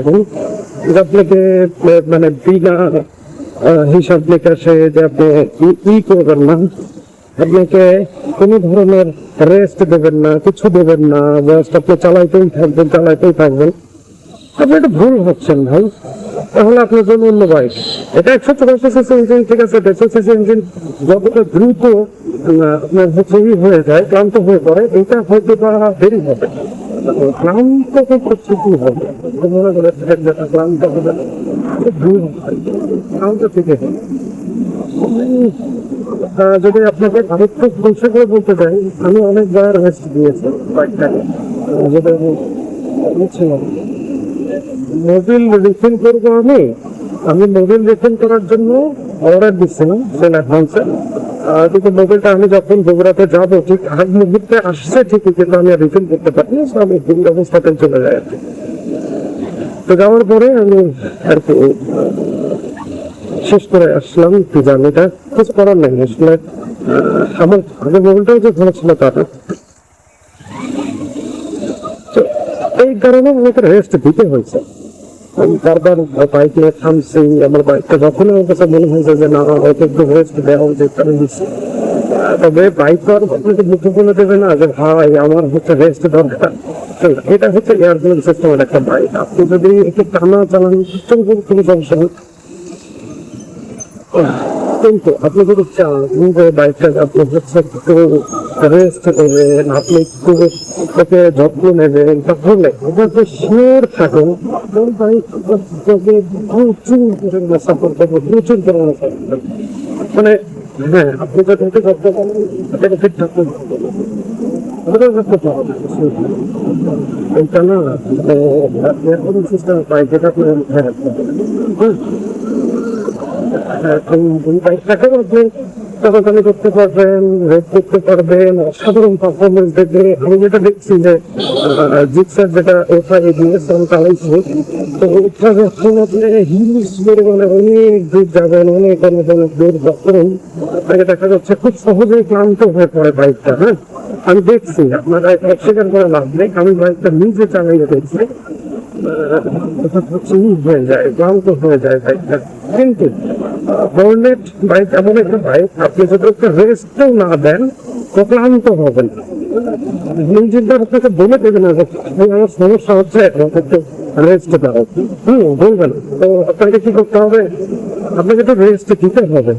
থাকুন, আপনাকে মানে বিনা হিসাব নিকাশে যে আপনি ই করবেন না, আপনাকে কোনো ধরনের রেস্ট দেবেন না, কিছু দেবেন না, জাস্ট আপনি চালাইতেই থাকবেন। আপনি একটু ভুল হচ্ছেন ভাই। তাহলে আপনার জন্য অন্য বাইক, এটা 184cc ইঞ্জিন, ঠিক আছে। 150cc ইঞ্জিন যতটা দ্রুত আপনার হচ্ছে হয়ে যায়, ক্লান্ত হয়ে পড়ে, এটা হয়তো দেরি হবে, ক্লান্ত ঠিকই হবে, মনে করে ক্লান্ত হবে, ভুল ক্লান্ত থেকে যদি আপনাকে আরেকটু পরিষ্কার করে বলতে চাই, আমি অনেকবার রেস্ট দিয়েছি বাইকটাকে, যেটা বুঝছিলাম মোবিল রিফিল করবো। আমি মোবিল রিফিল করার জন্য অর্ডার দিচ্ছিলাম সেল অ্যাডভান্সে, কিন্তু মোবিলটা আমি যখন বগুড়াতে যাবো ঠিক আগ মুহূর্তে আসছে ঠিকই, কিন্তু আমি রিফিল করতে পারি, আমি ভুল অবস্থাতে চলে যাই আর কি। তো যাওয়ার পরে আমি আর কি শেষ করে আসলাম জার্নিটা, কিছু করার নেই আসলে। আমার আগে মোবিলটাও যে ভালো ছিল তার, এই কারণে আমাকে রেস্ট দিতে হয়েছে। আমি বারবার বাইক নিয়ে থামছি, আমার বাইকটা যখন আমার কাছে মনে হয়েছে যে না হয়তো একটু রেস্ট দেওয়া উচিত, আমি দিচ্ছি। তবে বাইক তো আর আপনাকে মুখে বলে দেবে না যে ভাই আমার হচ্ছে রেস্ট দরকার। এটা হচ্ছে এয়ার কুলিং সিস্টেমের একটা বাইক, আপনি যদি একটু টানা চালান খুবই সমস্যা, কিন্তু আপনি যদি চান যে বাইকটা আপনি হচ্ছে একটু রেস্ট নেবেন, আপনি একটু তাকে যত্ন নেবেন, তাহলে ওটাকে শিওর থাকুন বাইক প্রচুর পরিমাণে সাপোর্ট করবো, প্রচুর পরিমাণে সাপোর্ট করবো। মানে হ্যাঁ, আপনি যদি যত্ন করেন এটাকে ঠিক থাকুন, এইটা না সিস্টেম বাইক, যেটা আপনার বাইকটাকে আপনি চলাচলি করতে পারবেন, রেড করতে পারবেন, অসাধারণ পারফরমেন্স দেবে। আমি যেটা দেখছি যে জিক্সার যেটা চালাইছি, তো ওটা যখন আপনি হিউজ পরিমাণে অনেক দূর যাবেন, অনেক দূর যাবেন, আপনাকে দেখা যাচ্ছে খুব সহজেই ক্লান্ত হয়ে পড়ে বাইকটা। হ্যাঁ, আমি দেখছি, আপনারা অস্বীকার করে লাভ নেই, আমি বাইকটা নিজে চালাইয়ে দেখছি, হয়ে যায়, ক্লান্ত হয়ে যায় বাইকটা। কিন্তু হর্নেট বাইক এমন একটা বাইক, আপনি যদি একটু রেস্টও না দেন তো ক্লান্ত হবেন। ইঞ্জিনটা আপনাকে বলে দেবে না যে আমার সমস্যা হচ্ছে, একটু রেস্ট দাও, বলবেন। তো আপনাকে কি করতে হবে, আপনাকে তো রেস্ট দিতে হবে।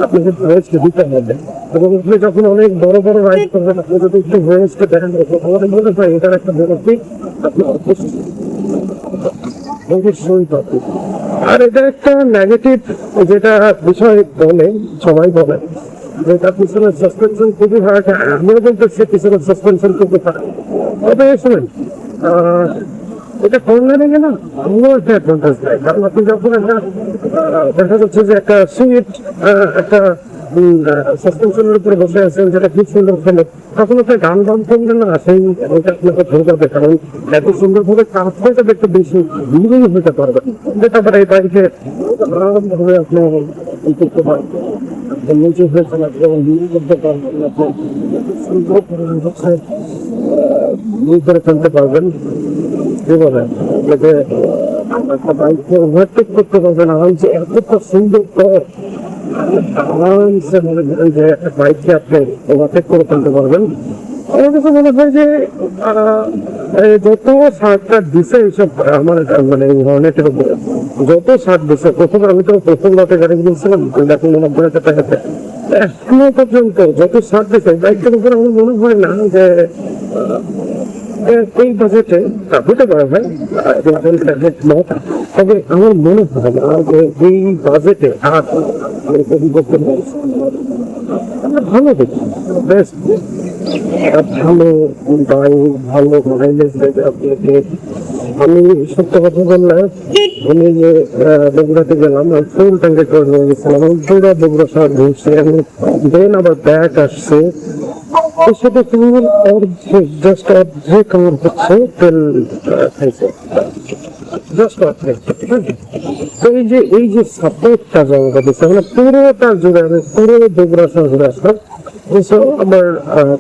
আপনাকে রেস্ট দিতে হবে, এবং আপনি যখন অনেক বড় বড় রাইড করবেন, আপনি যদি একটু রেস্ট দেন, আমাদের মনে হয় এটার একটা বেনিফিট আপনি অবশ্যই পাবেন। আর এটা একটা নেগেটিভ যেটা বিষয় বলে, সবাই বলে যেটা পিছনের সাসপেনশন খুবই ভালো, আমিও বলতেছি পিছনের সাসপেনশন খুবই ভালো। তবে শুনেন, এটা কর্নারিং এ না ভালো একটা অ্যাডভান্টেজ দেয়, কারণ আপনি যখন একটা দেখা যাচ্ছে যে একটা সুইট একটা সাসপেনশনের উপরে বসে আছেন, যেটা খুব সুন্দর ফেলে, তখন আপনি গান করলে না সেই ওইটা আপনাকে ধরে যাবে, কারণ এত সুন্দর ভাবে কাজ হয়ে যাবে, একটু বেশি দূরেই হতে পারবে, যেটা আবার এই বাইকে আরামভাবে আপনি করতে পারবেন, নিচে হয়ে চলা এবং দূরে করতে পারবেন, আপনি সুন্দর করে হচ্ছে করে ফেলতে পারবেন। কি বলেন, আপনাকে একটা বাইককে ওভারটেক করতে পারবেন আরামসে, এতটা সুন্দর কর আরামসে মনে করেন যে একটা বাইককে আপনি ওভারটেক করে ফেলতে পারবেন। আমার কাছে মনে হয় যে যত সারটা দিছে এইসব আমার মানে এই হর্নেটের উপরে যত সার দিছে, প্রথমে আমি তো প্রথম লটে গাড়ি কিনছিলাম 1,90,000 টাকাতে, এখনো পর্যন্ত যত সার দিছে বাইকটার উপরে আমার মনে হয় না যে এই বাজেটে হতে পারে ভাই, তবে আমার মনে হয় না যে এই বাজেটে ভালো দেখি, বেস্ট ভালো বাইক, ভালো মাইলেজ দেবে আপনাকে। আমি সত্য কথা বললে, আমি যে বগুড়াতে গেলাম, ফুল ট্যাঙ্কে করে নিয়ে গেছিলাম, আমি পুরো বগুড়া শহর ঘুরছি, আমি দেন আবার ব্যাক আসছে, সেটা তোমার জাস্ট অর্ধেক আমার হচ্ছে তেল খাইছে, জাস্ট অর্ধেক। তো এই যে সাপোর্টটা জায়গা দিচ্ছে, মানে পুরোটা জুড়ে আমি পুরো বগুড়া শহর ঘুরে আসলাম, আমার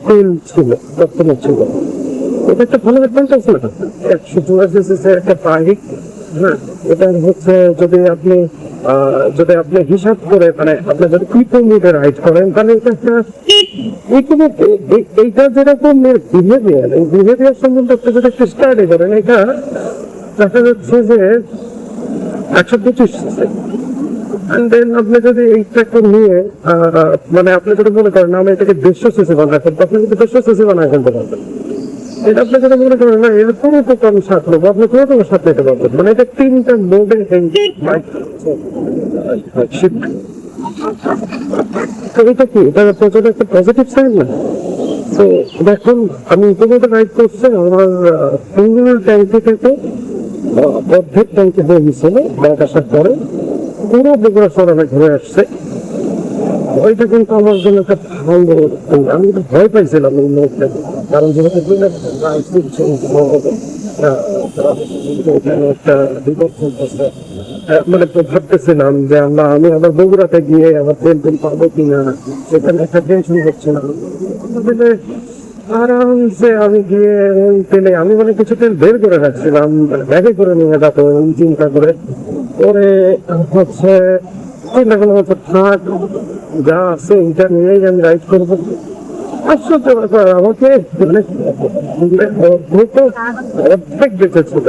তেল ছিল, ছিল। এটা একটা ভালো অ্যাডভান্টেজ না? 184 সিসি একটা বাইক, হ্যাঁ, এটা হচ্ছে যদি আপনি হিসাব করে মানে আপনি যদি ইকো মোডে রাইড করেন তাহলে এটা একটা এইটা যেরকম বিহেভিয়ার, এই বিহেভিয়ার সম্বন্ধে আপনি যদি একটু স্টাডি করেন, এটা দেখা যাচ্ছে যে 125 সিসি। দেন আপনি যদি এইটাকে নিয়ে মানে আপনি যদি মনে করেন আমি এটাকে 150 সিসি বানাই ফেলবো, আপনি যদি 150 সিসি বানাই ফেলতে পারবেন। এটা আপনি যদি মনে করেন না এরকম তো কম সাত নেবো, আপনি কোনো কোনো সাত নিতে পারবেন। মানে এটা তিনটা মোডে তো এটা কি এটা প্রচুর একটা পজিটিভ সাইড না? তো দেখুন আমি ইতিমধ্যে রাইড করছি, আমার সিঙ্গল ট্যাঙ্কি থেকে অর্ধেক ট্যাঙ্কি হয়ে গেছিল ব্যাগ আসার পরে, পুরো বগুড়া শহর আমি ঘুরে আসছে। ওইটা কিন্তু আমার জন্য একটা ভালো, আমি কিন্তু ভয় পাইছিলাম এই মুহূর্তে, কারণ যেহেতু একটা বিপদ চলতেছে, মানে ভাবতেছিলাম যে আমি আবার বগুড়াতে গিয়ে আবার তেল পাবো কিনা, সেখানে একটা টেনশন হচ্ছে না। আরামসে আমি গিয়ে তেলে আমি মানে কিছু তেল বের করে রাখছিলাম, ব্যাগে করে নিয়ে যাবো চিন্তা করে ওরে হচ্ছে চিন্তা করলাম হচ্ছে থাক যা আছে এটা নিয়েই আমি রাইড করবো। আশ্চর্য ব্যাপার, আমাকে মানে অর্ধেক বেঁচেছিল।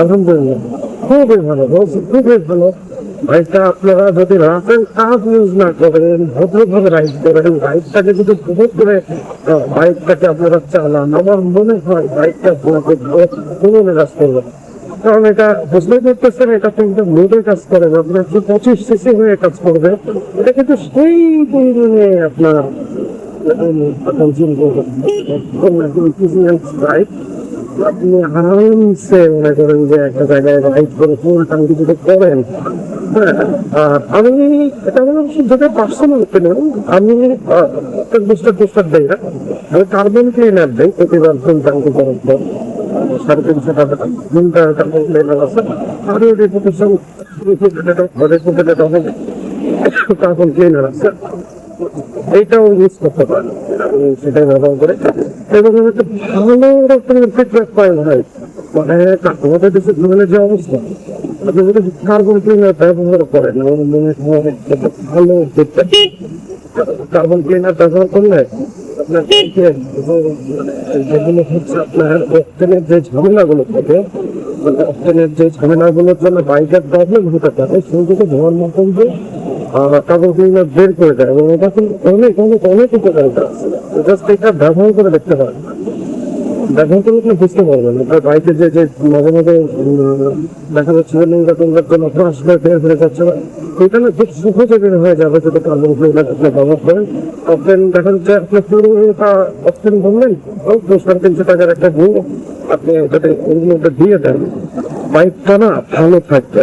আলহামদুলিল্লাহ খুবই ভালো, খুবই ভালো। বাইকটা আপনারা যদি রাফেল কাজ ইউজ না করেন, ভদ্রভাবে রাইড করেন, বাইকটাকে যদি উপভোগ করে বাইকটাকে আপনারা চালান, আমার মনে হয় বাইকটা আপনাকে কোনো নিরাশ করবে না। কারণ এটা বুঝতে করতেছেন এটা কিন্তু মোডে কাজ করে না, আপনার 125 সিসি হয়ে কাজ করবে। এটা কিন্তু সেই পরিমাণে আপনার বাইক আপনি আরামসে মনে করেন যে একটা জায়গায় রাইড করে ফুল টাঙ্কি যদি করেন। আমি এটা যেটা পার্সোনাল ওপিনিয়ন, আমি বুস্টার দেই না, আমি কার্বন ক্লিনার দেই প্রতিবার ফুল টাঙ্কি করার পর 350 টাকা কার্বন ক্লিনার আছে। আরো রেপুটেশন কার্বন ক্লিনার আছে, এইটাও ইউজ করতে পারেন, সেটাই ব্যবহার করে এবং একটা ভালো রকমের ফিডব্যাক পাই ভাই। মানে আমাদের দেশে ধরনের যে অবস্থা, আপনি যদি কার্বন ক্লিনার ব্যবহার করেন আমার মনে হয় একটা ভালো ফিডব্যাক। কার্বন ক্লিনার ব্যবহার করলে আপনার যেগুলো হচ্ছে আপনার অক্টেনের যে ঝামেলাগুলো থাকে, মানে অক্টেনের যে ঝামেলাগুলোর জন্য বাইকের প্রবলেম হতে পারে, সেইগুলো ধোয়ার মতন যে কাগজ বের করে দেয় এবং এটা কিন্তু অনেক অনেক অনেক উপকারিতা আছে। জাস্ট এটা ব্যবহার করে দেখতে পারেন, ব্যবহার করে আপনি বুঝতে পারবেন আপনার বাইকে যে যে মাঝে মাঝে দেখা যাচ্ছে বের হয়ে যাচ্ছে, ওইটা না খুব সহজে বের হয়ে যাবে যদি কার্বন ক্লিনার আপনি ব্যবহার করেন। অপশন দেখা যাচ্ছে আপনি পুরোটা অপশন বললেন 350 টাকার একটা গুণ আপনি যাতে ওইগুলোটা দিয়ে দেন, বাইকটা না ভালো থাকবে।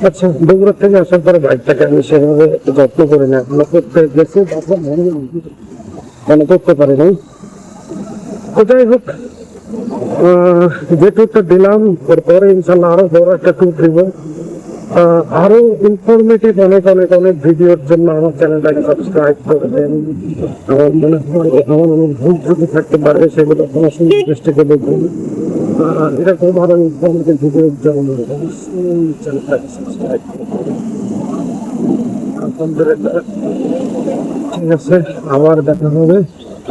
আচ্ছা, বগুড়া থেকে আসার পরে বাইকটাকে আমি সেভাবে যত্ন করে না করতে গেছি, মনে করতে পারি নাই। তো যাই হোক, যে ট্যুরটা দিলাম পরে ইনশাল্লাহ আরো বড় একটা ট্যুর দিব। আরো ইনফরমেটিভ অনেক অনেক অনেক ভিডিওর জন্য আমার চ্যানেলটাকে সাবস্ক্রাইব করে দেন। আমার মনে হয় আমার অনেক ভুল ত্রুটি থাকতে পারে, সেগুলো আপনার সঙ্গে চেষ্টা করে দেখুন। এরকম আরো ইনফরমেটিভ ভিডিওর জন্য চ্যানেলটাকে সাবস্ক্রাইব করুন। আলহামদুলিল্লাহ, ঠিক আছে, আবার দেখা হবে।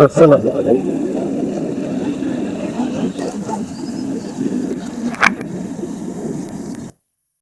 আসসালামু আলাইকুম।